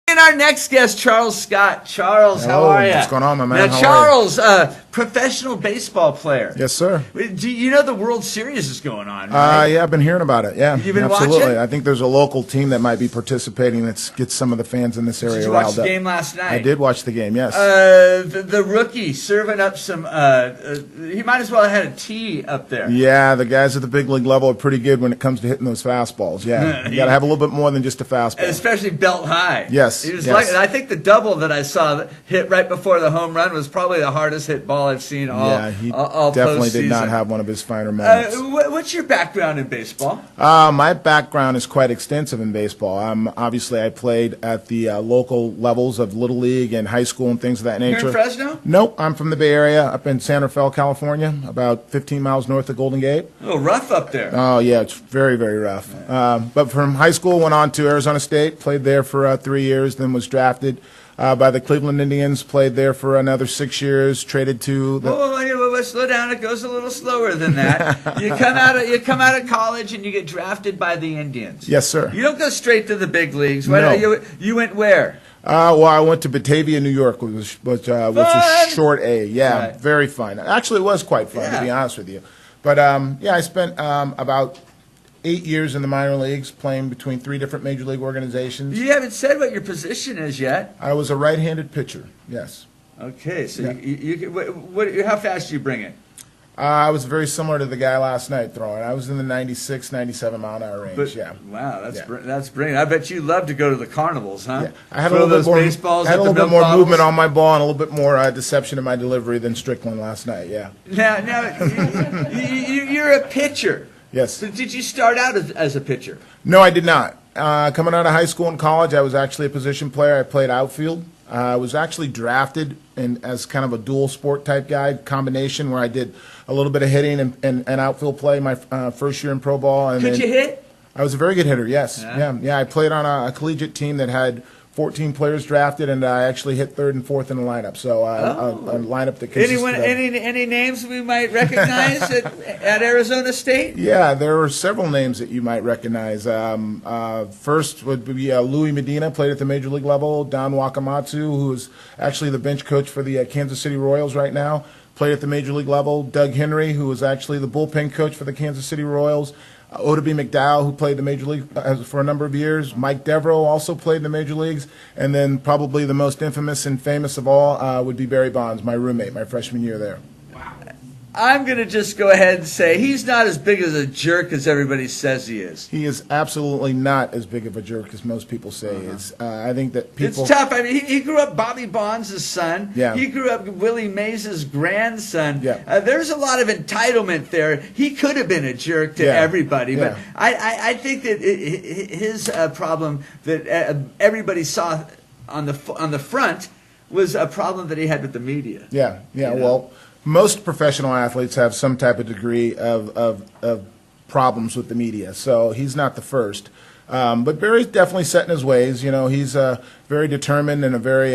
And our next guest, Charles Scott. Charles, how Hello, are you? what's going on, my man? Now, How Charles, professional baseball player. Yes, sir. Do you know the World Series is going on, right? Yeah, I've been hearing about it. Yeah, You've been absolutely. watching? I think there's a local team that might be participating that gets some of the fans in this area Did you watch riled the up. game last night? I did watch the game. Yes. The rookie serving up some. He might as well have had a tee up there. Yeah, the guys at the big league level are pretty good when it comes to hitting those fastballs. Yeah, you got to have a little bit more than just a fastball. And especially belt high. Yes, He was yes. like, I think the double that I saw that hit right before the home run was probably the hardest hit ball I've seen all. Yeah, he all definitely did not postseason. have one of his finer moments. What's your background in baseball? My background is quite extensive in baseball. Obviously, I played at the local levels of Little League and high school and things of that nature. Here in Fresno? Nope, I'm from the Bay Area, up in San Rafael, California, about 15 miles north of Golden Gate. A little rough up there. Oh, yeah, it's very, very rough. But from high school, went on to Arizona State, played there for 3 years, then was drafted by the Cleveland Indians, played there for another 6 years, traded to the... Whoa, slow down. It goes a little slower than that. you come out of college and you get drafted by the Indians. Yes, sir. You don't go straight to the big leagues. No. You went where? Well, I went to Batavia, New York, which was a short A. Yeah, Right. very fun. Actually, it was quite fun, to be honest with you. But, yeah, I spent about 8 years in the minor leagues, playing between 3 different major league organizations. You haven't said what your position is yet. I was a right-handed pitcher, yes. Okay, so Yeah. how fast do you bring it? I was very similar to the guy last night throwing. I was in the 96, 97 mile an hour range, yeah. Wow, Yeah. that's brilliant. I bet you love to go to the carnivals, huh? Yeah. I had a Throw little bit those more, baseballs I had at a the little bit milk more bottles? movement on my ball and a little bit more deception in my delivery than Strickland last night, yeah. Now you're a pitcher. Yes. So did you start out as a pitcher? No, I did not. Coming out of high school and college, I was actually a position player. I played outfield. I was actually drafted as kind of a dual sport type guy, combination where I did a little bit of hitting and outfield play my first year in pro ball. And Could you hit? I was a very good hitter, yes. Yeah. Yeah. I played on a collegiate team that had 14 players drafted, and I actually hit third and fourth in the lineup. So a lineup that consisted of... Any names we might recognize at Arizona State? Yeah, there were several names that you might recognize. First would be Louis Medina, played at the major league level. Don Wakamatsu, who is actually the bench coach for the Kansas City Royals right now, played at the major league level. Doug Henry, who was actually the bullpen coach for the Kansas City Royals. Oddibe McDowell, who played the major league for a number of years. Mike Devereaux also played in the major leagues. And then probably the most infamous and famous of all would be Barry Bonds, my roommate, my freshman year there. I'm going to just go ahead and say he's not as big as a jerk as everybody says he is. He is absolutely not as big of a jerk as most people say he is. I think that people... It's tough. I mean, he grew up Bobby Bonds' son. Yeah. He grew up Willie Mays' grandson. Yeah. There's a lot of entitlement there. He could have been a jerk to Yeah. everybody, but Yeah. I think that his problem that everybody saw on the front was a problem that he had with the media. Yeah, You know? well, most professional athletes have some type of degree of problems with the media, so he's not the first. But Barry's definitely set in his ways. You know, he's a very determined and a very,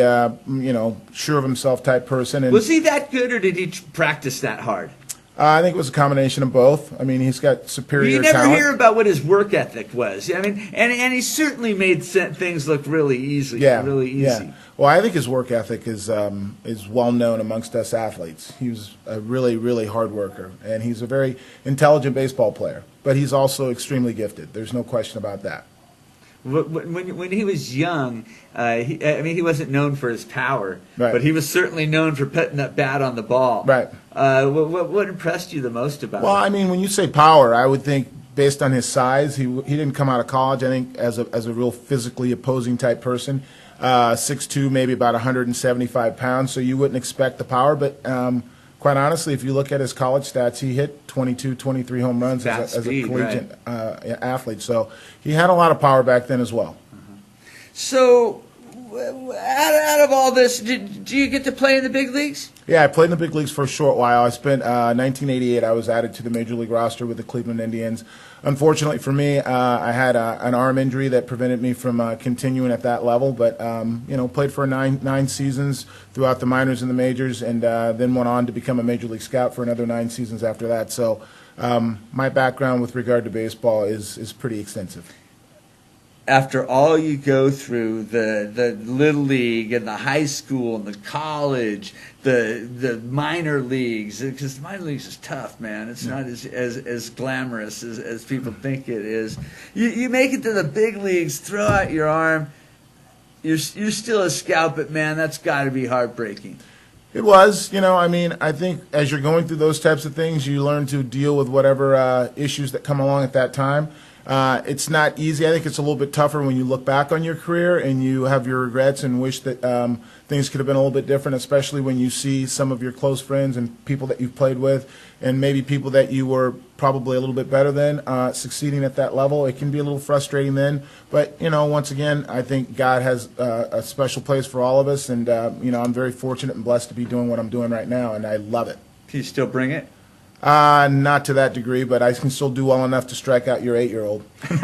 sure of himself type person. And Was he that good, or did he practice that hard? I think it was a combination of both. I mean, he's got superior You never talent. hear about what his work ethic was. I mean, and he certainly made things look really easy. Yeah, really easy. Yeah. Well, I think his work ethic is well known amongst us athletes. He was a really, really hard worker, and he's a very intelligent baseball player. But he's also extremely gifted. There's no question about that. When he was young, he wasn't known for his power, Right. but he was certainly known for putting that bat on the ball. Right. What impressed you the most about Well, him? I mean, when you say power, I would think based on his size, he didn't come out of college, I think, as a real physically opposing type person. 6'2", maybe about 175 pounds, so you wouldn't expect the power. But quite honestly, if you look at his college stats, he hit 22, 23 home runs as a collegiate athlete. So he had a lot of power back then as well. So, out of all this, do you get to play in the big leagues? Yeah, I played in the big leagues for a short while. I spent 1988. I was added to the major league roster with the Cleveland Indians. Unfortunately for me, I had an arm injury that prevented me from continuing at that level. But played for nine seasons throughout the minors and the majors, and then went on to become a major league scout for another 9 seasons after that. So my background with regard to baseball is pretty extensive. after all you go through, the little league and the high school and the college, the minor leagues, because the minor leagues is tough, man. It's not as glamorous as people think it is. You make it to the big leagues, throw out your arm. You're still a scout, but man, that's got to be heartbreaking. It was, I mean, I think as you're going through those types of things, you learn to deal with whatever issues that come along at that time. It's not easy. I think it's a little bit tougher when you look back on your career and you have your regrets and wish that things could have been a little bit different, especially when you see some of your close friends and people that you've played with and maybe people that you were probably a little bit better than succeeding at that level. It can be a little frustrating then. But, once again, I think God has a special place for all of us. And, I'm very fortunate and blessed to be doing what I'm doing right now, and I love it. Can you still bring it? Not to that degree, but I can still do well enough to strike out your 8-year-old. Nice.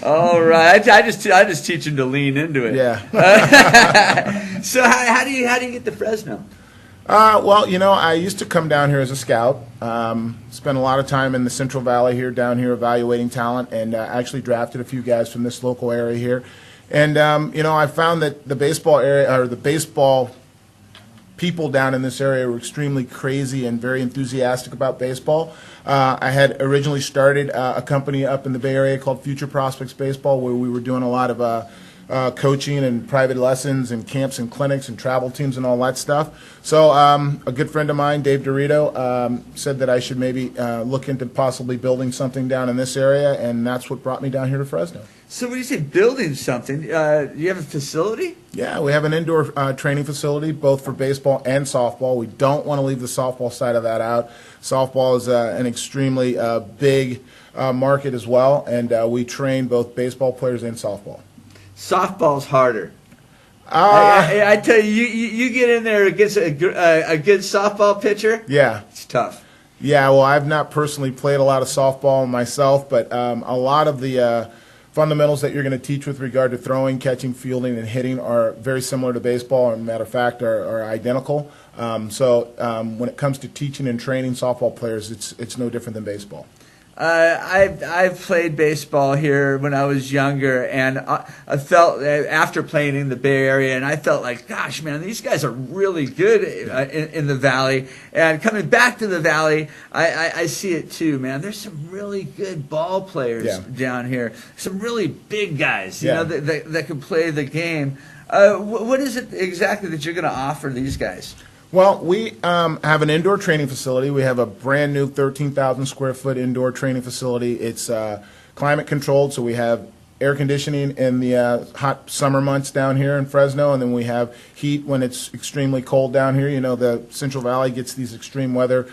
All right, I just teach him to lean into it. Yeah. So how do you get to Fresno? Well, I used to come down here as a scout. Spent a lot of time in the Central Valley here, down here evaluating talent, and actually drafted a few guys from this local area here. And I found that the baseball area or the baseball people down in this area were extremely crazy and very enthusiastic about baseball. I had originally started a company up in the Bay Area called Future Prospects Baseball, where we were doing a lot of coaching and private lessons and camps and clinics and travel teams and all that stuff. So a good friend of mine, Dave Dorito, said that I should maybe look into possibly building something down in this area, and that's what brought me down here to Fresno. So when you say building something, do you have a facility? Yeah, we have an indoor training facility, both for baseball and softball. We don't want to leave the softball side of that out. Softball is an extremely big market as well, and we train both baseball players and softball. Softball's harder. I tell you, you get in there against a good softball pitcher. Yeah, it's tough. Yeah, well, I've not personally played a lot of softball myself, but a lot of the fundamentals that you're going to teach with regard to throwing, catching, fielding, and hitting are very similar to baseball, and matter of fact, are identical. So when it comes to teaching and training softball players, it's no different than baseball. I've played baseball here when I was younger, and I felt after playing in the Bay Area, and I felt like, gosh, man, these guys are really good in the Valley. And coming back to the Valley, I see it too, man. There's some really good ball players down here, some really big guys, you know, that can play the game. What is it exactly that you're going to offer these guys? Well, we have an indoor training facility. We have a brand new 13,000 square foot indoor training facility. It's climate controlled, so we have air conditioning in the hot summer months down here in Fresno, and then we have heat when it's extremely cold down here. You know, the Central Valley gets these extreme weather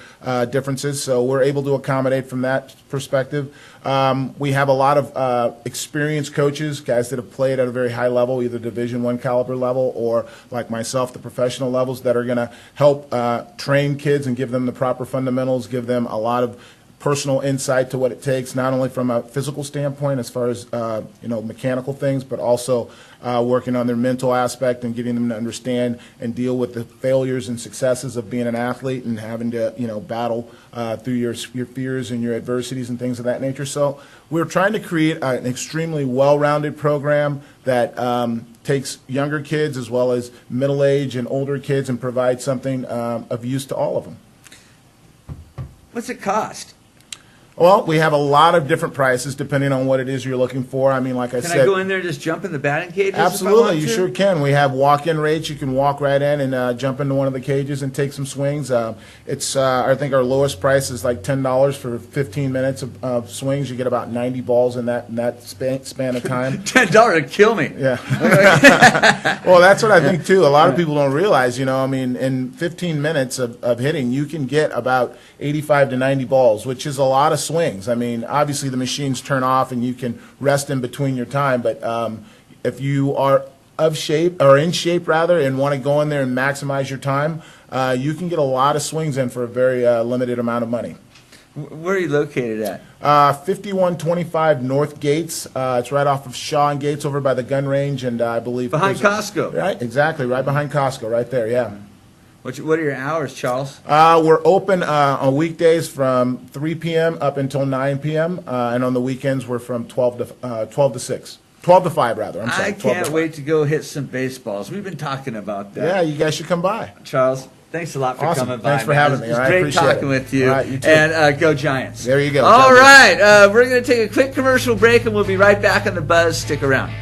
differences, so we're able to accommodate from that perspective. We have a lot of experienced coaches, guys that have played at a very high level, either Division I caliber level or, like myself, the professional levels, that are going to help train kids and give them the proper fundamentals, give them a lot of personal insight to what it takes, not only from a physical standpoint as far as mechanical things, but also working on their mental aspect and getting them to understand and deal with the failures and successes of being an athlete and having to battle through your fears and your adversities and things of that nature. So we're trying to create an extremely well-rounded program that takes younger kids as well as middle-aged and older kids and provides something of use to all of them. What's it cost? Well, we have a lot of different prices depending on what it is you're looking for. I mean, like I said, can I go in there and just jump in the batting cages? Absolutely, you sure can. We have walk-in rates. You can walk right in and jump into one of the cages and take some swings. It's I think our lowest price is like $10 for 15 minutes of swings. You get about 90 balls in that span of time. $10 would kill me. Yeah. Well, that's what I think too. A lot of people don't realize. I mean, in 15 minutes of hitting, you can get about 85 to 90 balls, which is a lot of swings. I mean, obviously the machines turn off and you can rest in between your time, but if you are in shape rather, and want to go in there and maximize your time, you can get a lot of swings in for a very limited amount of money. Where are you located at? 5125 North Gates. It's right off of Shaw and Gates over by the gun range, and I believe behind Costco. Right, exactly, right behind Costco, right there, yeah. What are your hours, Charles? We're open on weekdays from 3 p.m. up until 9 p.m. And on the weekends we're from 12 to 6. 12 to 5, rather. I'm sorry. I 12 to can't 5. wait to go hit some baseballs. We've been talking about that. Yeah, you guys should come by. Charles, thanks a lot for Awesome. coming by. Thanks for man. having me. It's I great appreciate talking it. with you. All right, you too. And go Giants. There you go. All Sounds good. right. We're going to take a quick commercial break, and we'll be right back on the Buzz. Stick around.